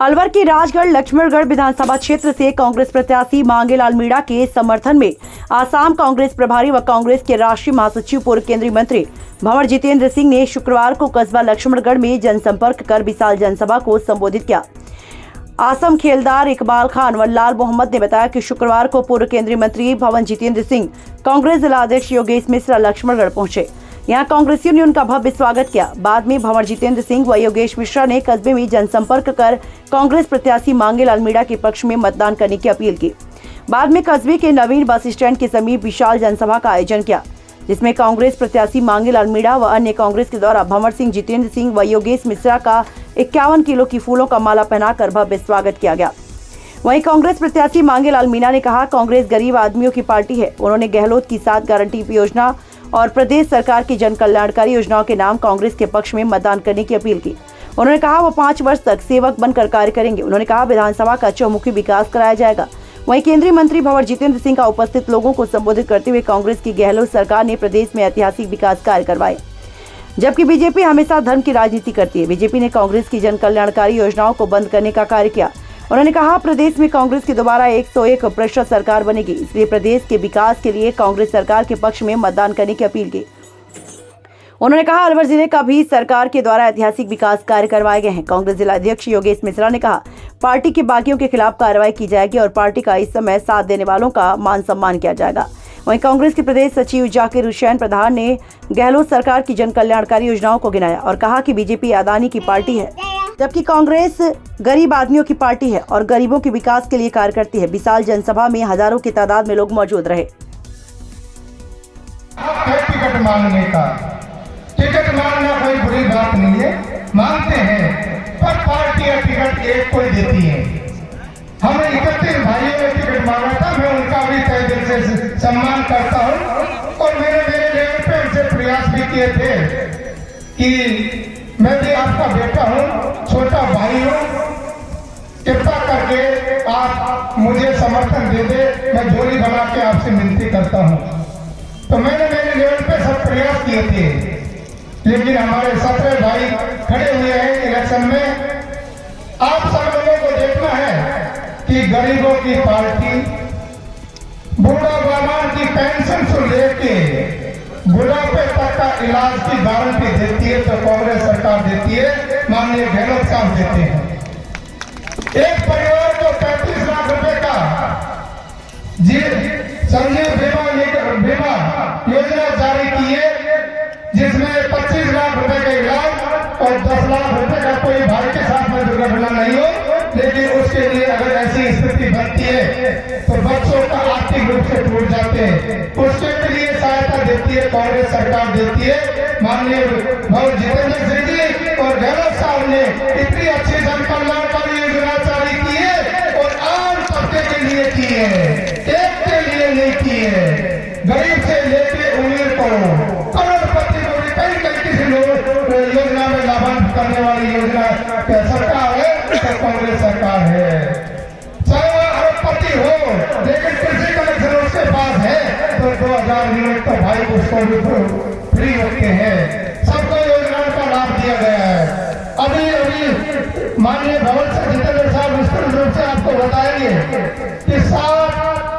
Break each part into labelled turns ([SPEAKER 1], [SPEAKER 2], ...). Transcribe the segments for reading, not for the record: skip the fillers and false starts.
[SPEAKER 1] अलवर के राजगढ़ लक्ष्मणगढ़ विधानसभा क्षेत्र से कांग्रेस प्रत्याशी मांगेलाल मीणा के समर्थन में आसाम कांग्रेस प्रभारी व कांग्रेस के राष्ट्रीय महासचिव पूर्व केंद्रीय मंत्री भंवर जितेंद्र सिंह ने शुक्रवार को कस्बा लक्ष्मणगढ़ में जनसंपर्क कर विशाल जनसभा को संबोधित किया। आसम खेलदार इकबाल खान व लाल मोहम्मद ने बताया कि शुक्रवार को पूर्व केंद्रीय मंत्री भंवर जितेंद्र सिंह कांग्रेस जिला अध्यक्ष योगेश मिश्रा लक्ष्मणगढ़ पहुंचे। यहाँ कांग्रेसियों ने उनका भव्य स्वागत किया। बाद में भंवर जितेंद्र सिंह व योगेश मिश्रा ने कस्बे में जनसंपर्क कर कांग्रेस प्रत्याशी मांगेलाल मीणा के पक्ष में मतदान करने की अपील की। बाद में कस्बे के नवीन बस स्टैंड के समीप विशाल जनसभा का आयोजन किया, जिसमें कांग्रेस प्रत्याशी मांगेलाल मीणा व अन्य कांग्रेस के द्वारा भंवर सिंह, जितेंद्र सिंह व योगेश मिश्रा का 51 किलो की फूलों का माला पहनाकर भव्य स्वागत किया गया। वहीं कांग्रेस प्रत्याशी मांगेलाल मीणा ने कहा, कांग्रेस गरीब आदमियों की पार्टी है। उन्होंने गहलोत की 7 गारंटी योजना और प्रदेश सरकार की जन कल्याणकारी योजनाओं के नाम कांग्रेस के पक्ष में मतदान करने की अपील की। उन्होंने कहा वो 5 वर्ष तक सेवक बनकर कार्य करेंगे। उन्होंने कहा विधानसभा का चौमुखी विकास कराया जाएगा। वहीं केंद्रीय मंत्री भंवर जितेंद्र सिंह का उपस्थित लोगों को संबोधित करते हुए कांग्रेस की गहलोत सरकार ने प्रदेश में ऐतिहासिक विकास कार्य करवाए, जबकि बीजेपी हमेशा धर्म की राजनीति करती है। बीजेपी ने कांग्रेस की जन कल्याणकारी योजनाओं को बंद करने का कार्य किया। उन्होंने कहा प्रदेश में कांग्रेस की दोबारा 101% सरकार बनेगी, इसलिए प्रदेश के विकास के लिए कांग्रेस सरकार के पक्ष में मतदान करने की अपील की। उन्होंने कहा अलवर जिले का भी सरकार के द्वारा ऐतिहासिक विकास कार्य करवाए गए हैं। कांग्रेस जिला अध्यक्ष योगेश मिश्रा ने कहा पार्टी के बागियों के खिलाफ कार्रवाई की जाएगी और पार्टी का इस समय साथ देने वालों का मान सम्मान किया जाएगा। वहीं कांग्रेस के प्रदेश सचिव जाकिर हुसैन प्रधान ने गहलोत सरकार की जन कल्याणकारी योजनाओं को गिनाया और कहा कि बीजेपी अदानी की पार्टी है, जबकि कांग्रेस गरीब आदमियों की पार्टी है और गरीबों के विकास के लिए कार्य करती है। विशाल जनसभा में हजारों की तादाद में लोग मौजूद रहे।
[SPEAKER 2] टिकट मांगना कोई बुरी बात नहीं है, मांगते हैं, पर पार्टियां टिकट एक कोई देती है। हमें 31 भाइयों ने टिकट मांगा था, मैं उनका भी तहे दिल से सम्मान करता हूं और मेरे लेवल पे उनसे प्रयास भी किए थे कि मैं भी आपका बेटा हूं, छोटा भाई हूं, कृपा करके आप मुझे समर्थन दे दे, मैं झोली बना के आपसे विनती करता हूं। तो मैंने मेरे लेवल पे सब प्रयास किए थे, लेकिन हमारे 17 भाई खड़े हुए हैं इलेक्शन में। आप सब लोगों को देखना है कि गरीबों की पार्टी बूढ़ा जवान की पेंशन से लेके बुढ़ापे तक का इलाज की गारंटी देती है तो कांग्रेस सरकार देती है, माननीय गहलोत साहब देते हैं। एक परिवार को 35 लाख रुपए का संजीव बीमा योजना जारी की है, जिसमें 25 लाख रुपए का इलाज और 10 लाख रुपए का कोई भाई के साथ में दुर्घटना नहीं हो, लेकिन उसके लिए अगर ऐसी स्थिति बनती है तो बच्चों का आर्थिक रूप से टूट जाते हैं, उसके लिए सहायता देती है कांग्रेस सरकार देती है। माननीय भंवर जितेंद्र सिंह जी और गहलोत साहब ने इतनी अच्छी जन कल्याणकारी योजना जारी की है और आम तबके के लिए की है, एक के लिए नहीं की है। गरीब से लेके अमीर को, करोड़पति को भी कई किसी योजना में लाभान्वित करने वाली योजना सरकार है तो कांग्रेस सरकार है। चाहे वो अरबपति हो, लेकिन कृषि कनेक्शन उसके पास है तो 2000 यूनिट तो भाई उसको भी फ्री रखते हैं। सबको योजनाओं का लाभ दिया गया है। अभी माननीय भंवर जितेंद्र साहब विस्तृत रूप से आपको बताएंगे कि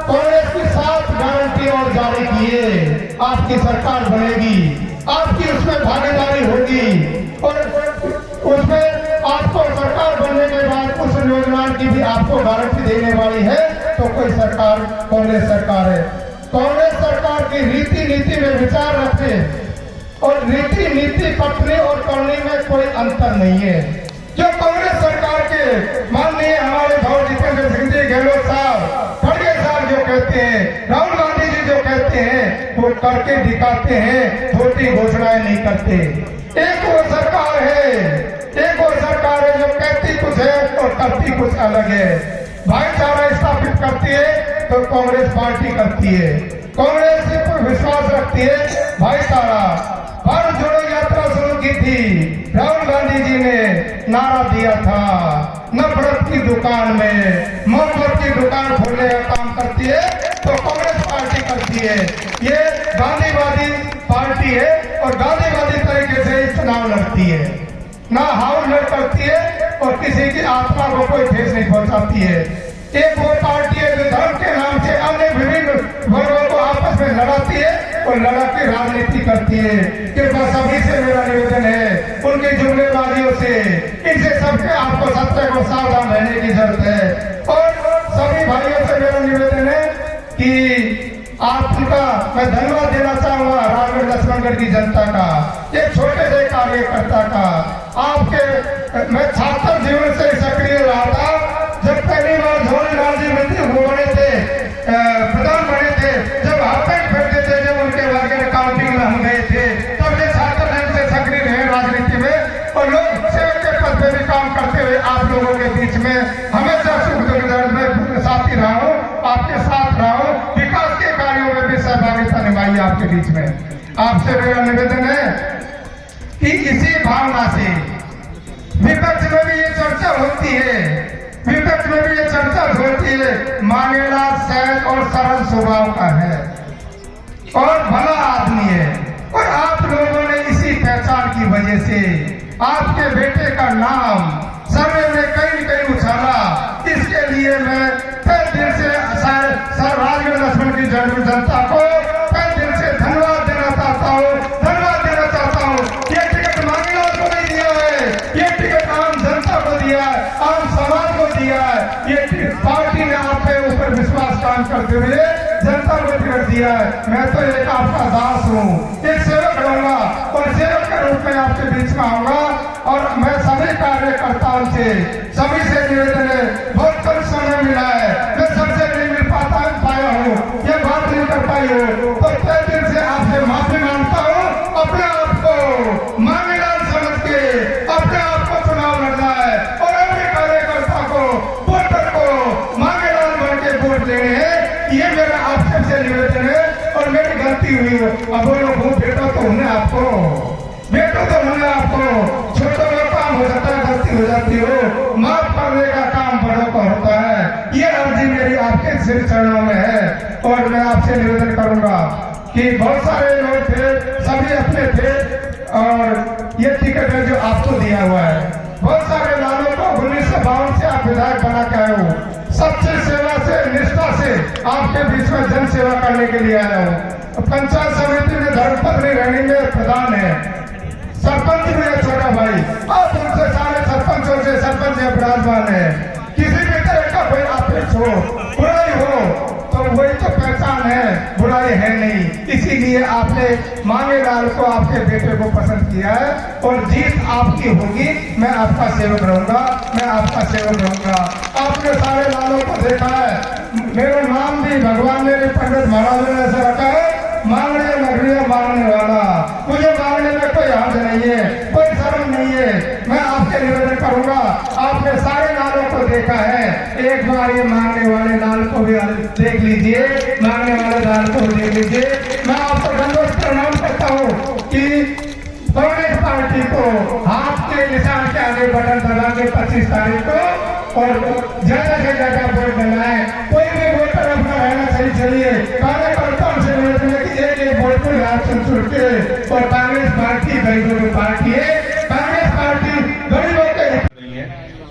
[SPEAKER 2] कांग्रेस की 7 गारंटी और जारी किए, आपकी सरकार बनेगी, आपकी उसमें भागीदारी होगी और उसमें आपको सरकार बनने के बाद उस योजना की भी आपको गारंटी देने वाली है। तो कोई सरकार कांग्रेस सरकार है। कांग्रेस सरकार की रीति नीति में विचार रखते और रीति नीति पढ़ने और करने में कोई अंतर नहीं है। जो कांग्रेस सरकार के माननीय हमारे भंवर जितेंद्र सिंह जी, गहलोत साहब, खड़गे साहब जो कहते हैं, राहुल गांधी जी जो कहते हैं, वो करके दिखाते हैं, छोटी घोषणाएं नहीं करते। एक वो सरकार है जो कहती कुछ है और करती कुछ अलग है। भाईचारा स्थापित करती है तो कांग्रेस पार्टी करती है, कांग्रेस पर विश्वास रखती है। भाईचारा भारत जोड़ो यात्रा शुरू की थी, राहुल गांधी जी ने नारा दिया था, नफरत की दुकान में मोहब्बत की दुकान खोलने का काम करती है तो कांग्रेस पार्टी करती है। ये गांधीवादी पार्टी है और गांधीवादी तरीके से चुनाव लड़ती है, ना हाउल करती है और किसी की आत्मा को कोई ठेस नहीं पहुंचाती है। एक वो पार्टी है जो धर्म के नाम से अन्य विभिन्न वर्गों को आपस में लड़ाती है और लड़ा के राजनीति करती है। कृपया सभी से मेरा निवेदन है, उनकी जुमलेबाजियों से, इनसे सबके आपको सत्य को सावधान रहने की जरूरत है। और सभी भाइयों से मेरा निवेदन है कि आपका मैं धन्यवाद देना चाहूंगा राजगढ़ लक्ष्मणगढ़ की जनता का, एक छोटे से कार्यकर्ता का। आपके मैं छात्र जीवन से सक्रिय रहा था। जब पहली बार धोनी लाल जी मंत्री बने थे, प्रधान बने थे, जब हाथ फेंकते थे, जब उनके वर्ग काउंटिंग में हम गए थे, तब से छात्र जीवन से सक्रिय रहे राजनीति में और लोग सेवक के पद पे भी काम करते हुए आप लोगों के बीच में हमेशा सुख दुख दर्द में साथी रहा हूँ, आपके साथ रहा हूँ, विकास के कार्यों में भी सहभागिता निभाई आपके बीच में। आपसे मेरा निवेदन है कि इसी भावना से विपक्ष में भी ये चर्चा होती है, विपक्ष में भी ये चर्चा होती है। मांगेलाल सहज और सरल स्वभाव का है और भला आदमी है और आप लोगों ने इसी पहचान की वजह से आपके बेटे का नाम समय में कहीं उछाला। इसके लिए मैं फिर दिल से सर राजगढ़ लक्ष्मण की जनता को फिर दिल से धन्यवाद देना चाहता हूँ, धन्यवाद देना चाहता हूँ। ये टिकट मांगेलाल को नहीं दिया है, ये टिकट आम जनता को दिया है, आम समाज को दिया है। ये पार्टी ने आपके ऊपर विश्वास काम करते हुए जनता को टिकट दिया है। मैं तो एक आपका दास हूँ, एक सेवक रहूंगा और सेवक के रूप में आपके बीच में आऊंगा। और मैं सभी कार्यकर्ताओं से सभी से निवेदन है, बहुत कम समय मिला है, मैं सबसे नहीं मिल पाया हूँ, ये बात नहीं कर पाई हूँ, तो तय दिल से आपसे माफी मांगता हूँ। अपने आप को मांगेलाल समझ के अपने आप को चुनाव लड़ना है और अपने कार्यकर्ता को वोटर को मांगेलाल बन के वोट लेने हैं। ये मेरा आप सबसे निवेदन है और मेरी गलती हुई हो, अब वो बेटा तो हमने आपको, बेटो तो हमने आपको, छोटों का काम हो जाता है, गलती हो जाती हो, माफ करने का काम बड़ों का होता है। ये अर्जी मेरी आपके सिर चरणों में है और मैं आपसे निवेदन करूंगा कि बहुत सारे लोग थे, सभी अपने थे और ये टिकट है जो आपको दिया हुआ है। बहुत सारे लालों को 1952 से आप विधायक बना के आए हो, सच्ची सेवा से, निष्ठा से आपके बीच में जन सेवा करने के लिए आया हूँ। पंचायत समिति में धर्मपत्नी रहने में प्रधान है, सरपंच भी है छोटा भाई, आप उनसे सारे सरपंचों से सरपंच विराजमान है। किसी भी तरह का कोई अपेक्ष हो, बुराई हो तो वही तो पहचान है, बुराई है नहीं। इसीलिए आपने मांगेलाल को, आपके बेटे को पसंद किया है और जीत आपकी होगी। मैं आपका सेवक रहूंगा, मैं आपका सेवक रहूंगा। आपने सारे लालों को देखा है, मेरा नाम भी भगवान ने भी पंडित महाराज ने ऐसा रखा है, मांगने नगरिया मांगने वाला। मुझे मांगने में कोई हर्ज नहीं है, कोई शर्म नहीं है। मैं आपसे निवेदन करूंगा, आपने सारे लालों को देखा है, एक बार ये मांगने वाले लाल को भी देख लीजिए, मांगने वाले लाल को भी देख लीजिए। मैं आपको दंडवत प्रणाम करता हूँ कि कांग्रेस पार्टी को हाथ के निशान के आगे बटन दबा के 25 तारीख को और ज्यादा से ज्यादा वोट डलाए। कोई भी वोटर अपना रहना चाहिए। कार्यकर्ताओं से निवेदन है कि एक वोट को याद चुन के, और कांग्रेस पार्टी गरीबों की पार्टी है, कांग्रेस पार्टी गरीबों के
[SPEAKER 3] नहीं है।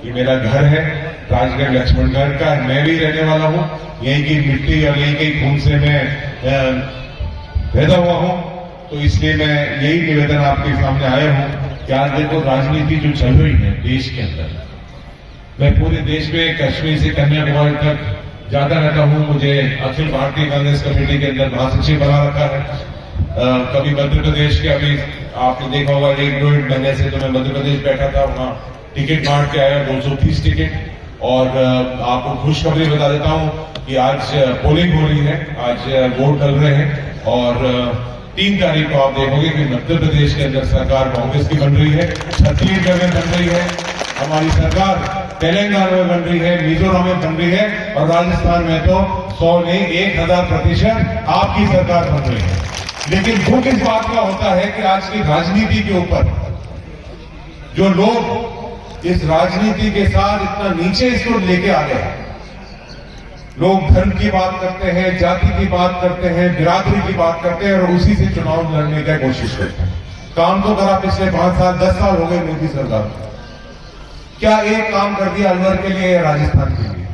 [SPEAKER 3] ये मेरा घर है राजगढ़ लक्ष्मणगढ़ का, मैं भी रहने वाला हूँ, यही की मिट्टी और यही के खून से मैं पैदा हुआ हूँ। तो इसलिए मैं यही निवेदन आपके सामने आया हूँ कि आज देखो राजनीति जो चल रही है देश के अंदर, मैं पूरे देश में कश्मीर से कन्याकुमारी तक जाता रहता हूँ। मुझे अखिल भारतीय कांग्रेस कमेटी के अंदर महासचिव बना रखा है। कभी मध्य प्रदेश के, अभी आपने देखा होगा 1-2 महीने से तो मैं मध्य प्रदेश बैठा था, वहाँ टिकट बांट के आया 230 टिकट। और आपको खुशखबरी बता देता हूँ कि आज पोलिंग हो रही है, आज वोट डल रहे हैं और 3 तारीख को आप देखोगे कि मध्य प्रदेश के अंदर सरकार कांग्रेस की बन रही है, छत्तीसगढ़ में बन रही है, हमारी सरकार तेलंगाना में बन रही है, मिजोरम में बन रही है और राजस्थान में तो 100 नहीं 1000% आपकी सरकार बन रही है। लेकिन दुख इस बात का होता है कि आज की राजनीति के ऊपर जो लोग इस राजनीति के साथ इतना नीचे इसको लेके आ गए, लोग धर्म की बात करते हैं, जाति की बात करते हैं, बिरादरी की बात करते हैं और उसी से चुनाव लड़ने की कोशिश करते हैं। काम तो करा पिछले 5 साल 10 साल हो गए मोदी सरकार, क्या एक काम कर दिया अलवर के लिए, राजस्थान के लिए?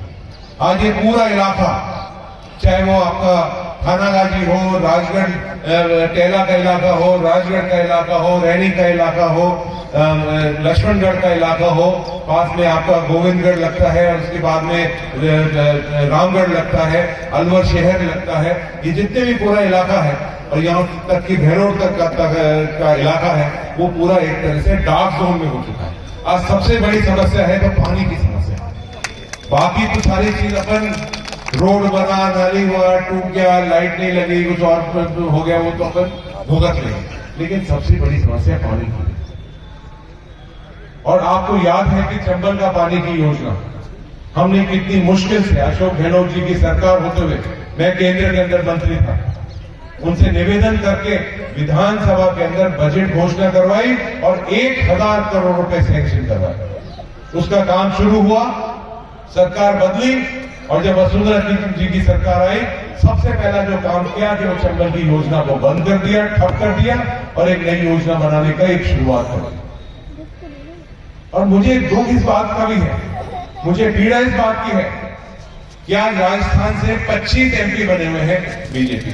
[SPEAKER 3] आज ये पूरा इलाका, चाहे वो आपका थानागाजी हो, राजगढ़ टेला का इलाका हो, राजगढ़ का इलाका हो, रैनी का इलाका हो, लक्ष्मणगढ़ का इलाका हो, पास में आपका गोविंदगढ़ लगता है और उसके बाद में रामगढ़ लगता है, अलवर शहर लगता है, ये जितने भी पूरा इलाका है और यहाँ तक की भैरोड तक का इलाका है, वो पूरा एक तरह से डार्क जोन में हो चुका है। आज सबसे बड़ी समस्या है तो पानी की समस्या। बाकी तो सारी चीज अपन रोड बना, नाली हुआ, टूट गया, लाइट नहीं लगी, कुछ और हो गया, वो तो अपन भुगत लेंगे, लेकिन सबसे बड़ी समस्या पानी की। और आपको याद है कि चंबल का पानी की योजना हमने कितनी मुश्किल से, अशोक गहलोत जी की सरकार होते हुए, मैं केंद्र के अंदर मंत्री था, उनसे निवेदन करके विधानसभा के अंदर बजट घोषणा करवाई और 1000 करोड़ रुपए सैंक्शन करवाए। उसका काम शुरू हुआ, सरकार बदली और जब वसुंधरा जी की सरकार आई, सबसे पहला जो काम किया कि वो चंबल की योजना को बंद कर दिया, ठप कर दिया और एक नई योजना बनाने का एक शुरुआत कर। और मुझे दुख इस बात का भी है, मुझे पीड़ा इस बात की है कि आज राजस्थान से 25 एमपी बने हुए हैं बीजेपी।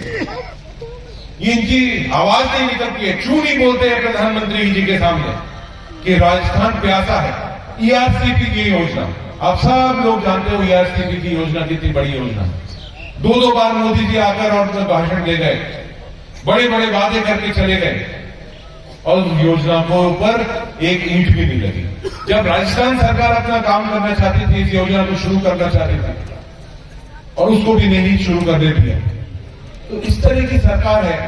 [SPEAKER 3] ये इनकी आवाज नहीं निकलती है, क्यों नहीं बोलते हैं प्रधानमंत्री जी के सामने कि राजस्थान प्यासा है। ईआरसीपी की योजना, आप सब लोग जानते हो ईआरसीपी की योजना कितनी बड़ी योजना है। 2 बार मोदी जी आकर और भाषण दे गए, बड़े बड़े वादे करके चले गए और उस योजना को ऊपर एक ईंट भी नहीं लगी। जब राजस्थान सरकार अपना काम करना चाहती थी, इस योजना को शुरू करना चाहती थी और उसको भी नहीं शुरू कर देती है, तो इस तरह की सरकार है।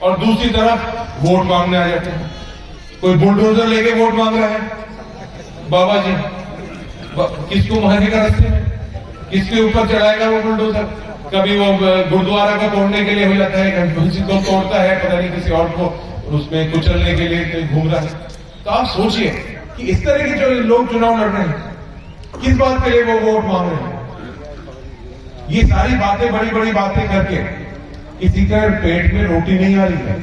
[SPEAKER 3] और दूसरी तरफ वोट मांगने आ जाते हैं, कोई बुलडोजर लेके वोट मांग रहा है, बाबा जी किसको मारेगा रास्ते में, किसके ऊपर चढ़ाएगा वो बुलडोजर। कभी वो गुरुद्वारा को तोड़ने के लिए हो जाता है, कभी किसी को तोड़ता है, पता नहीं किसी और को उसमें कुचलने के लिए घूम रहा है। तो आप सोचिए कि इस तरह के जो लोग चुनाव लड़ रहे हैं, किस बात के लिए वो वोट मांग रहे हैं। ये सारी बातें, बड़ी बड़ी बातें करके किसी का पेट में रोटी नहीं आ रही है।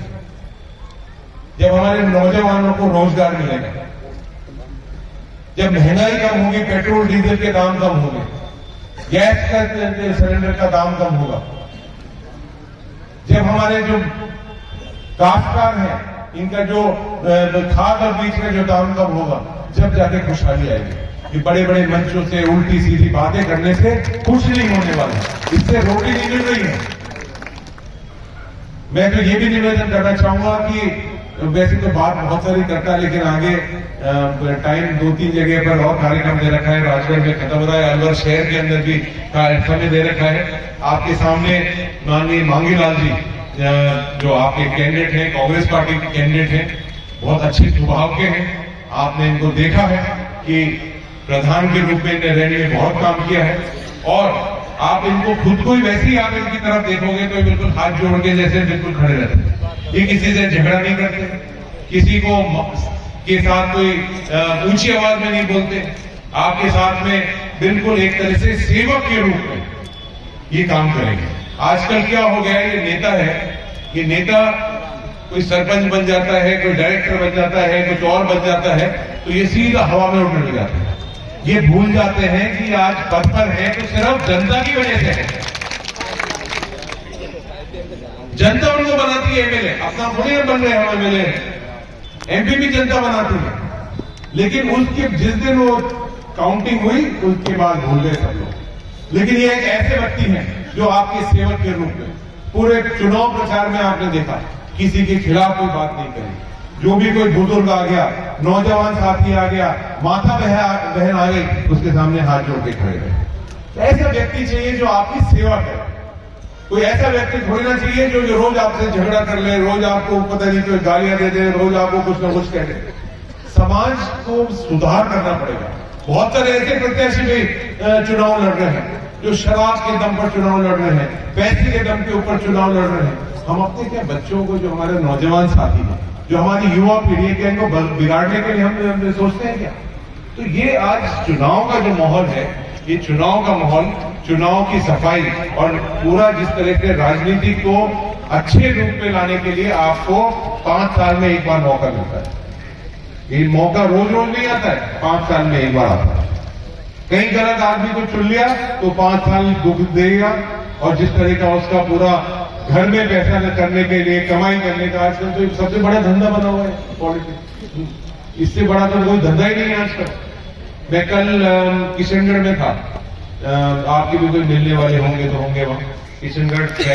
[SPEAKER 3] जब हमारे नौजवानों को रोजगार मिलेगा, जब महंगाई कम होगी, पेट्रोल डीजल के दाम कम होंगे, गैस का सिलेंडर का दाम कम होगा, जब हमारे जो काश्तकार हैं इनका जो खाद और बीज का जो दाम कम होगा, जब जाके खुशहाली आएगी। ये बड़े बड़े मंचों से उल्टी सीधी बातें करने से कुछ नहीं होने वाला, इससे रोटी नहीं मिल रही है। मैं तो ये भी निवेदन करना चाहूंगा कि वैसे तो बात बहुत सारी करता है, लेकिन आगे टाइम 2-3 जगह पर और कार्यक्रम दे रखा है, राजगढ़ में खत्म हो रहा है, अलवर शहर के अंदर भी समय दे रखा है। आपके सामने माननीय मांगीलाल जी जो आपके कैंडिडेट हैं, कांग्रेस पार्टी के कैंडिडेट हैं, बहुत अच्छे स्वभाव के हैं। आपने इनको देखा है कि प्रधान के रूप में रैनी में बहुत काम किया है और आप इनको खुद को ही वैसे ही आप इनकी तरफ देखोगे तो बिल्कुल हाथ जोड़ के जैसे बिल्कुल खड़े रहते हैं। ये किसी से झगड़ा नहीं करते, किसी को के साथ कोई ऊंची आवाज में नहीं बोलते, आपके साथ में बिल्कुल एक तरह से सेवक के रूप में ये काम करेंगे। आजकल क्या हो गया है, ये नेता है, ये नेता कोई सरपंच बन जाता है, कोई डायरेक्टर बन जाता है, कुछ और बन जाता है, तो ये सीधा हवा में उड़ने लग जाते हैं। ये भूल जाते हैं कि आज पद पर है तो सिर्फ जनता की वजह से है। जनता उनको बनाती है एमएलए, अपना थोड़ी ना बन रहे हम एमएलए, एमपी भी जनता बनाती है। लेकिन उसके जिस दिन वो काउंटिंग हुई उसके बाद भूल गए सब लोग। लेकिन ये एक ऐसे व्यक्ति हैं जो आपके सेवक के रूप में पूरे चुनाव प्रचार में आपने देखा किसी के खिलाफ कोई बात नहीं करी। जो भी कोई बुजुर्ग आ गया, नौजवान साथी आ गया, माता बहन आ गई, उसके सामने हाथ जोड़ के खड़े रहे। ऐसा व्यक्ति चाहिए जो आपकी सेवा करे। कोई ऐसा व्यक्ति थोड़ी ना चाहिए जो रोज आपसे झगड़ा कर ले, रोज आपको पता नहीं कोई गालियां दे दे, रोज आपको कुछ ना कुछ कह दे। समाज को सुधार करना पड़ेगा। बहुत सारे ऐसे प्रत्याशी भी चुनाव लड़ रहे हैं जो शराब के दम पर चुनाव लड़ रहे हैं, पैसे के दम के ऊपर चुनाव लड़ रहे हैं। हम अपने क्या बच्चों को, जो हमारे नौजवान साथी हैं, जो हमारी युवा पीढ़ी है, क्या इनको बिगाड़ने के लिए हम सोचते हैं क्या? तो ये आज चुनाव का जो माहौल है, ये चुनाव का माहौल, चुनाव की सफाई और पूरा जिस तरह से राजनीति को अच्छे रूप में लाने के लिए आपको 5 साल में एक बार मौका मिलता है। ये मौका रोज रोज नहीं आता है, 5 साल में एक बार आता है। कहीं गलत आदमी को चुन लिया तो 5 साल दुख देगा। और जिस तरह का उसका पूरा घर में पैसा करने के लिए, कमाई करने का, आजकल तो सबसे बड़ा धंधा बना हुआ है पॉलिटिक्स। इससे बड़ा तो कोई धंधा ही नहीं है आजकल। मैं कल किशनगढ़ में था, आपके भी कोई मिलने वाले होंगे तो होंगे वहां किशनगढ़